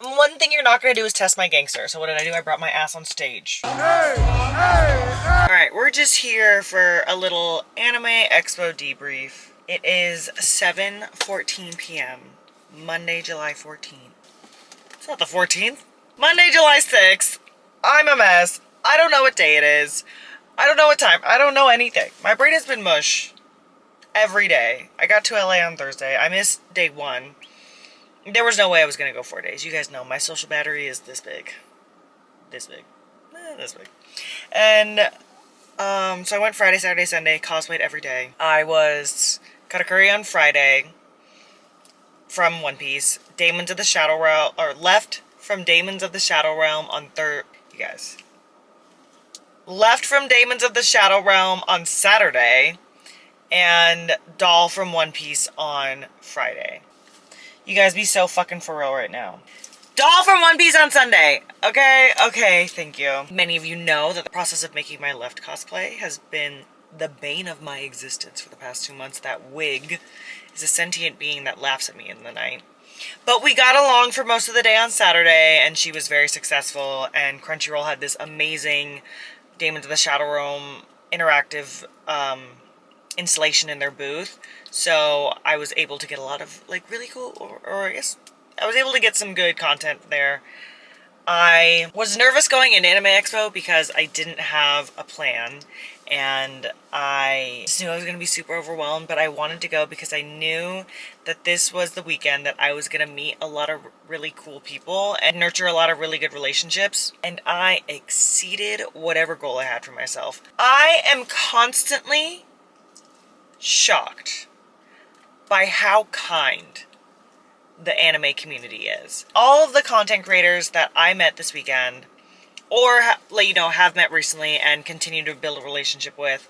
One thing you're not gonna do is test my gangster. So what did I do? I brought my ass on stage. Alright, we're just here for a little Anime Expo debrief. It is 7:14 p.m. Monday, July 14th. It's not the 14th. Monday, July 6th. I'm a mess. I don't know what day it is. I don't know what time. I don't know anything. My brain has been mush every day. I got to LA on Thursday. I missed day 1. There was no way I was going to go 4 days. You guys know my social battery is this big. This big. This big. And, so I went Friday, Saturday, Sunday, cosplayed every day. I was katakuri on Friday from One Piece. Daemons of the Shadow Realm, or left from Daemons of the Shadow Realm on you guys. Left from Daemons of the Shadow Realm on Saturday. And Doll from One Piece on Friday. You guys be so fucking for real right now. Doll from One Piece on Sunday. Okay, thank you. Many of you know that the process of making my left cosplay has been the bane of my existence for the past 2 months. That wig is a sentient being that laughs at me in the night. But we got along for most of the day on Saturday, and she was very successful, and Crunchyroll had this amazing Daemons of the Shadow Realm interactive installation in their booth. So I was able to get a lot of like really cool, or I guess I was able to get some good content there. I was nervous going into Anime Expo because I didn't have a plan, and I just knew I was going to be super overwhelmed, but I wanted to go because I knew that this was the weekend that I was going to meet a lot of really cool people and nurture a lot of really good relationships, and I exceeded whatever goal I had for myself. I am constantly shocked by how kind the anime community is. All of the content creators that I met this weekend, or have met recently and continue to build a relationship with,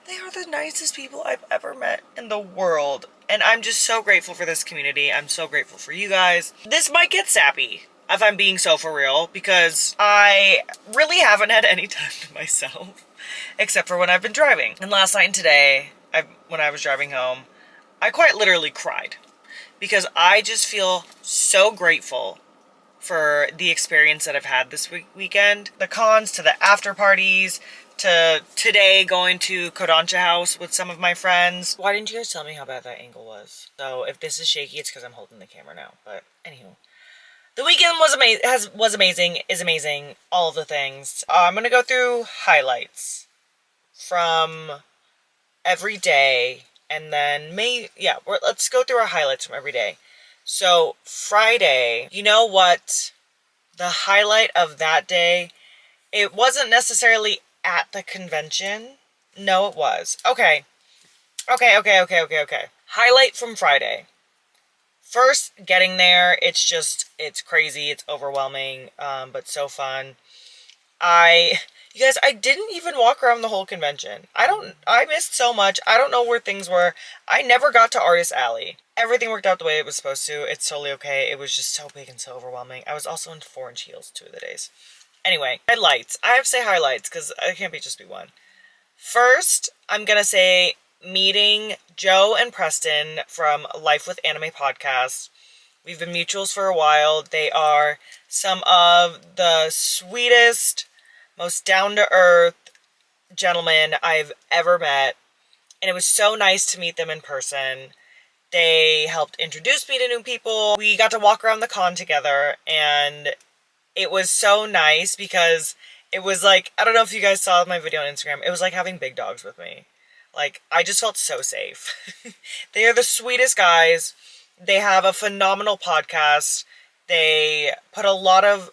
they are the nicest people I've ever met in the world. And I'm just so grateful for this community. I'm so grateful for you guys. This might get sappy, if I'm being so for real, because I really haven't had any time to myself, except for when I've been driving. And last night and today, when I was driving home, I quite literally cried. Because I just feel so grateful for the experience that I've had this weekend. The cons, to the after parties, to today going to Kodansha House with some of my friends. Why didn't you guys tell me how bad that angle was? So if this is shaky, it's because I'm holding the camera now. But anywho. The weekend was amazing, is amazing, all of the things. I'm going to go through highlights from every day. And then let's go through our highlights from every day. So Friday, you know what? The highlight of that day, it wasn't necessarily at the convention. No, it was. Okay. Highlight from Friday. First, getting there, it's crazy, it's overwhelming, but so fun. You guys, I didn't even walk around the whole convention. I missed so much. I don't know where things were. I never got to Artist Alley. Everything worked out the way it was supposed to. It's totally okay. It was just so big and so overwhelming. I was also in 4-inch heels 2 of the days. Anyway, highlights. I have to say highlights because it can't just be one. First, I'm going to say meeting Joe and Preston from Life with Anime podcast. We've been mutuals for a while. They are some of the sweetest, most down-to-earth gentlemen I've ever met, and it was so nice to meet them in person. They helped introduce me to new people. We got to walk around the con together, and it was so nice because it was like, I don't know if you guys saw my video on Instagram, it was like having big dogs with me. Like, I just felt so safe. They are the sweetest guys. They have a phenomenal podcast. They put a lot of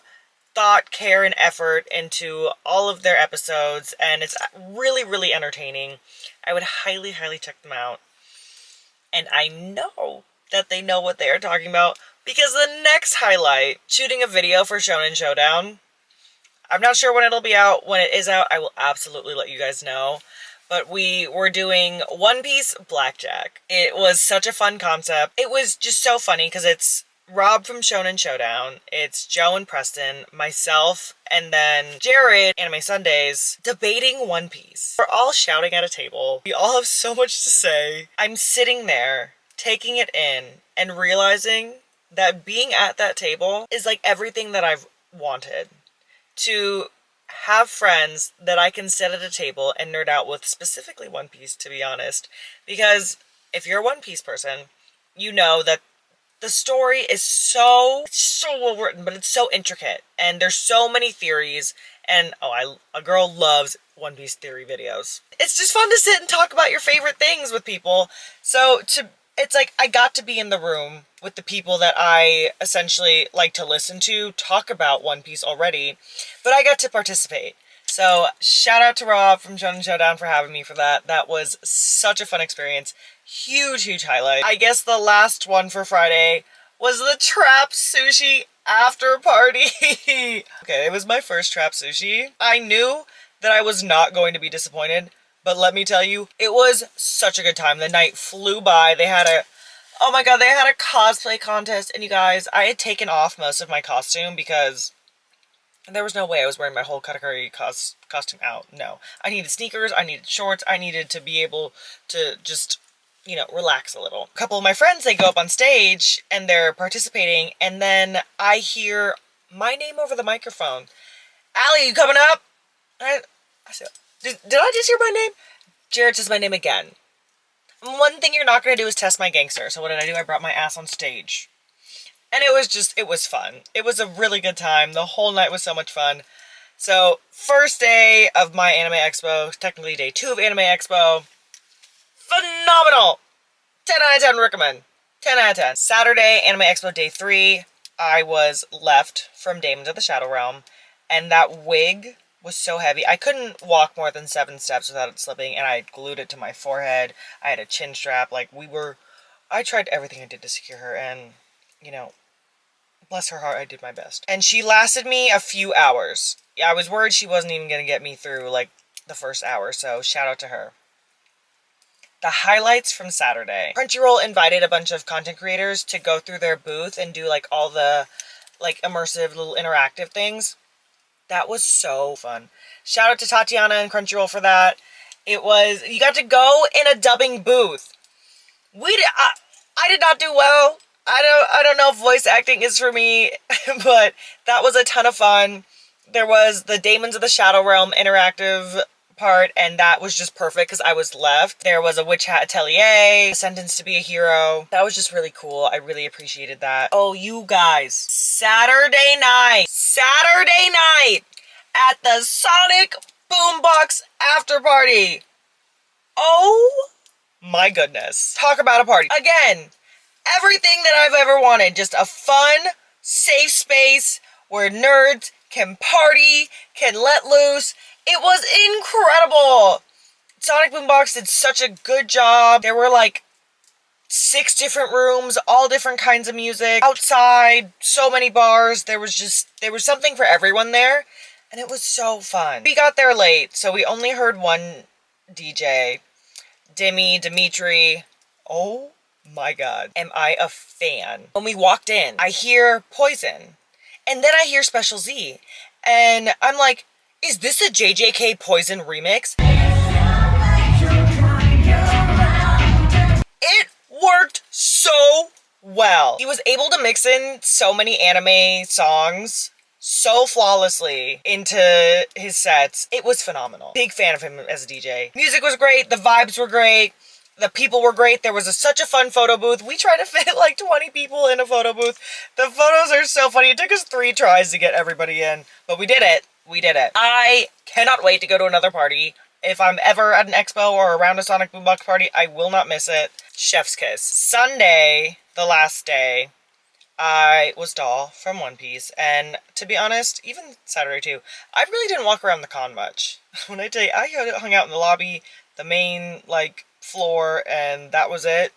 thought, care, and effort into all of their episodes, and it's really, really entertaining. I would highly, highly check them out. And I know that they know what they are talking about, because the next highlight, shooting a video for Shonen Showdown. I'm not sure when it'll be out. When it is out, I will absolutely let you guys know. But we were doing One Piece Blackjack. It was such a fun concept. It was just so funny because it's Rob from Shonen Showdown, it's Joe and Preston, myself, and then Jared, Anime Sundays, debating One Piece. We're all shouting at a table. We all have so much to say. I'm sitting there, taking it in, and realizing that being at that table is like everything that I've wanted. To have friends that I can sit at a table and nerd out with, specifically One Piece, to be honest. Because if you're a One Piece person, you know that the story is it's so well written, but it's so intricate, and there's so many theories. And a girl loves One Piece theory videos. It's just fun to sit and talk about your favorite things with people. It's like I got to be in the room with the people that I essentially like to listen to talk about One Piece already, but I got to participate. So shout out to Rob from Shonen Showdown for having me for that. That was such a fun experience. Huge, huge highlight. I guess the last one for Friday was the Trap Sushi after party. Okay, it was my first Trap Sushi. I knew that I was not going to be disappointed, but let me tell you, it was such a good time. The night flew by. Oh my god, they had a cosplay contest, and you guys, I had taken off most of my costume because there was no way I was wearing my whole Katakuri costume out. No. I needed sneakers, I needed shorts, I needed to be able to just, relax a little. A couple of my friends, they go up on stage, and they're participating, and then I hear my name over the microphone. Allie, you coming up? I said, did I just hear my name? Jared says my name again. One thing you're not going to do is test my gangster. So what did I do? I brought my ass on stage. And it was fun. It was a really good time. The whole night was so much fun. So, first day of my Anime Expo, technically day 2 of Anime Expo. Phenomenal! 10 out of 10 recommend. 10 out of 10. Saturday, Anime Expo day 3, I was left from Daemons of the Shadow Realm. And that wig was so heavy. I couldn't walk more than 7 steps without it slipping, and I glued it to my forehead. I had a chin strap. I tried everything I did to secure her, and, bless her heart, I did my best. And she lasted me a few hours. Yeah, I was worried she wasn't even going to get me through, the first hour, so shout out to her. The highlights from Saturday. Crunchyroll invited a bunch of content creators to go through their booth and do, all the, immersive little interactive things. That was so fun. Shout out to Tatiana and Crunchyroll for that. You got to go in a dubbing booth. I did not do well. I don't know if voice acting is for me, but that was a ton of fun. There was the Daemons of the Shadow Realm interactive part, and that was just perfect because I was left. There was a Witch Hat Atelier, Sentence to be a Hero. That was just really cool. I really appreciated that. Oh, you guys. Saturday night at the Sonic Boombox after party. Oh my goodness. Talk about a party. Again, everything that I've ever wanted. Just a fun, safe space where nerds can party, can let loose. It was incredible. Sonic Boombox did such a good job. There were 6 different rooms, all different kinds of music. Outside, so many bars. There was something for everyone there. And it was so fun. We got there late, so we only heard one DJ. Dimitri. Oh my god. Am I a fan? When we walked in, I hear Poison. And then I hear Special Z. And I'm like, is this a JJK Poison remix? It worked so well. He was able to mix in so many anime songs so flawlessly into his sets. It was phenomenal. Big fan of him as a DJ. Music was great. The vibes were great. The people were great. There was such a fun photo booth. We tried to fit 20 people in a photo booth. The photos are so funny. It took us 3 tries to get everybody in, but we did it. We did it. I cannot wait to go to another party. If I'm ever at an expo or around a Sonic Boombox party, I will not miss it. Chef's kiss. Sunday, the last day, I was Doll from One Piece, and to be honest, even Saturday too, I really didn't walk around the con much. When I tell you, I hung out in the lobby, the main, floor, and that was it.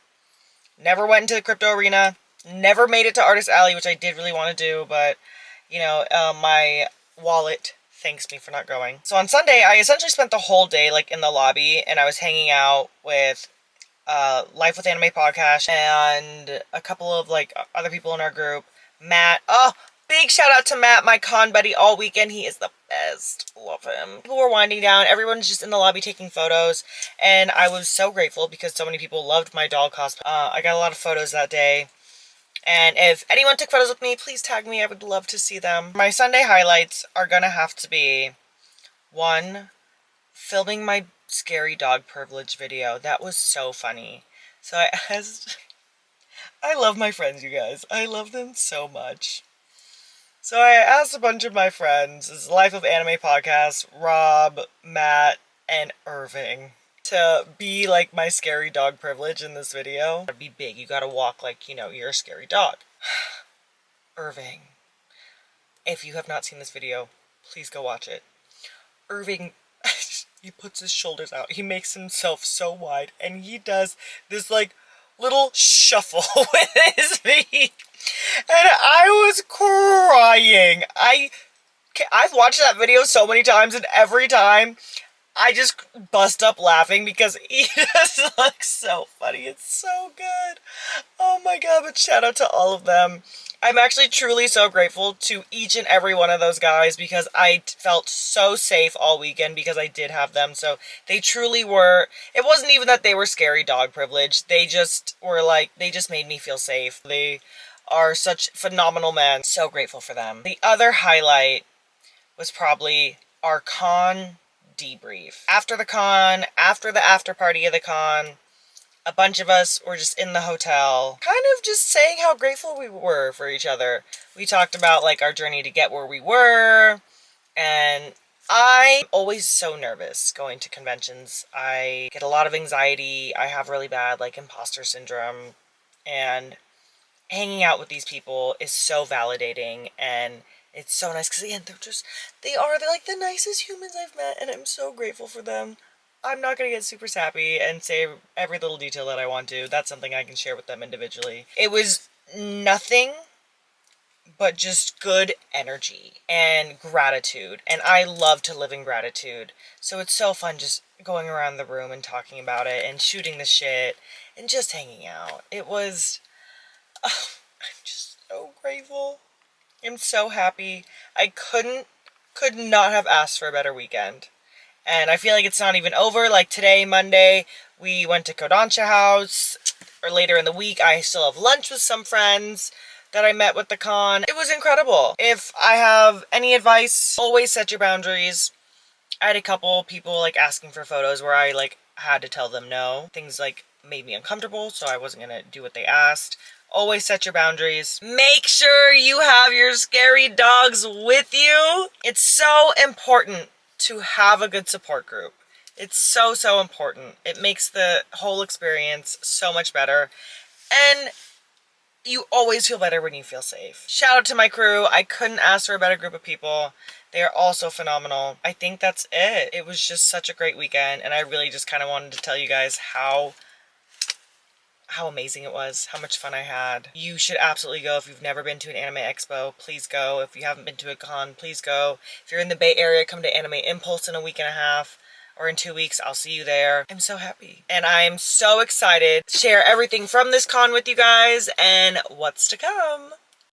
Never went into the crypto arena, never made it to Artist Alley, which I did really want to do, but, my wallet thanks me for not going. So on Sunday, I essentially spent the whole day, in the lobby, and I was hanging out with Life with Anime podcast and a couple of other people in our group. Matt, big shout out to Matt, my con buddy all weekend. He is the best. Love him. People were winding down. Everyone's just in the lobby taking photos, and I was so grateful because so many people loved my doll cosplay. I got a lot of photos that day. And if anyone took photos with me, please tag me. I would love to see them. My Sunday highlights are gonna have to be, one, filming my scary dog privilege video. That was so funny. So I love my friends, you guys. I love them so much. So I asked a bunch of my friends, this is Life of Anime podcast, Rob, Matt, and Irving, to be like my scary dog privilege in this video. Be big. You gotta walk like, you know, you're a scary dog. Irving, if you have not seen this video, please go watch it. Irving, he puts his shoulders out. He makes himself so wide, and he does this like little shuffle with his feet. And I was crying. I've watched that video so many times, and every time I just bust up laughing because he just looks so funny. It's so good. Oh my god, but shout out to all of them. I'm actually truly so grateful to each and every one of those guys because I felt so safe all weekend because I did have them. So they truly were, it wasn't even that they were scary dog privilege. They just were like, they just made me feel safe. They are such phenomenal men. So grateful for them. The other highlight was probably our con debrief. After the con, after the after party of the con, a bunch of us were just in the hotel, kind of just saying how grateful we were for each other. We talked about like our journey to get where we were, and I'm always so nervous going to conventions. I get a lot of anxiety. I have really bad like imposter syndrome, and hanging out with these people is so validating, and it's so nice because again, they're like the nicest humans I've met, and I'm so grateful for them. I'm not going to get super sappy and say every little detail that I want to. That's something I can share with them individually. It was nothing but just good energy and gratitude. And I love to live in gratitude. So it's so fun just going around the room and talking about it and shooting the shit and just hanging out. It was, I'm just so grateful. I'm so happy. I could not have asked for a better weekend. And I feel like it's not even over. Like today, Monday, we went to Kodansha House. Or later in the week, I still have lunch with some friends that I met with the con. It was incredible. If I have any advice, always set your boundaries. I had a couple people like asking for photos where I like had to tell them no. Things like made me uncomfortable, so I wasn't gonna do what they asked. Always set your boundaries. Make sure you have your scary dogs with you. It's so important to have a good support group. It's so, so important. It makes the whole experience so much better. And you always feel better when you feel safe. Shout out to my crew. I couldn't ask for a better group of people. They are all so phenomenal. I think that's it. It was just such a great weekend, and I really just kind of wanted to tell you guys how amazing it was, how much fun I had. You should absolutely go. If you've never been to an Anime Expo, please go. If you haven't been to a con, please go. If you're in the Bay Area, come to Anime Impulse in a week and a half. Or in 2 weeks, I'll see you there. I'm so happy. And I'm so excited to share everything from this con with you guys and what's to come.